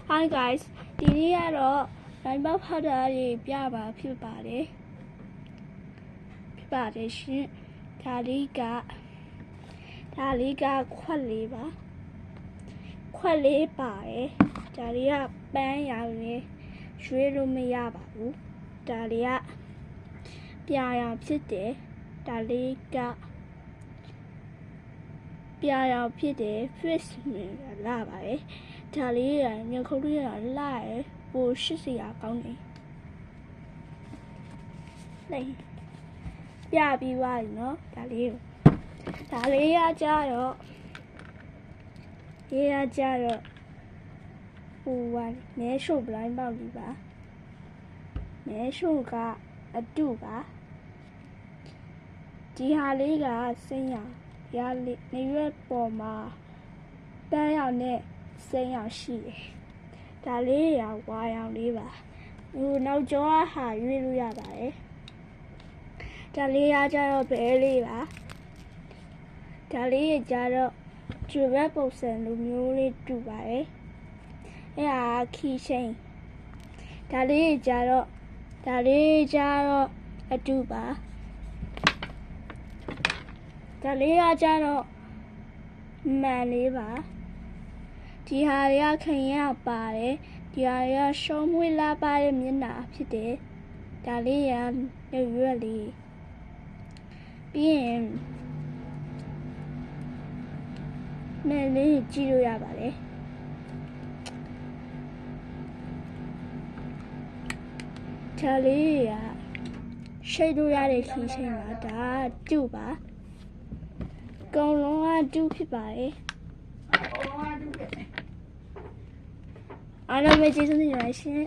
Hi guys ဒီနေ့ကတော့ rainbow powder တွေပြပါဖြစ်ပါတယ်ရှင်ဒါလေးကခွက်လေးပါခွက်လေးပါတယ်ဒါလေးကပန်းရောင်နဲ့ရွေးလို့မရပါဘူးဒါလေးကပြာရောင်ဖြစ်တယ်ဒါလေးကပြာရောင်ဖြစ်တယ် fish နဲ့လာပါတယ်ဒါလေးရညခုတ်လေးရလာရပို80ရာကောင်းတယ်လိုက်ပြပြီးသွားပြီနော်ဒါလေးရကြတော့ဟိုဝါနဲရှုပ်ပလိုင်းပေါက်ပြီပါနဲရှုပ်ကအတုပါဒီဟာလေးကစိမ်းရောင်ရလေးနေရွက်ပေါ်မှာပန်းရောင်နဲ့စိမ်းရောင်ရှိတယ်ဒါလေးရဝါရောင်လေးပါဟိုနောက်ကျောဟာရွေးလို့ရပါတယ်ဒါလေးရကြတော့ဘဲလေးပါဒါလေးရကြတော့ကျွေးဘက်ပုံစံလိုမျိုးလေးတူပါတယ်အဲ့ဒါခီချင်းဒါလေးကြတော့အတူပါဒါလေးရကြတော့မှန်လေးပါဒီဟာရခင်ရပါတယ်ဒီဟာရရှုံးမွေးလာပါတဲ့မျက်နှာဖြစ်တယ်ဒါလေးရရွက်လေးပြီးရင်မဲလေးကြည့်လို့ရပါတယ်ဒါလေးရရှိတ်လို့ရတဲ့ခီးချင်းပါဒါတူပါကုံလုံးကတူဖြစ်ပါတယ်အားလုံးပဲကျေးဇူးတင်ပါတယ်ရှင်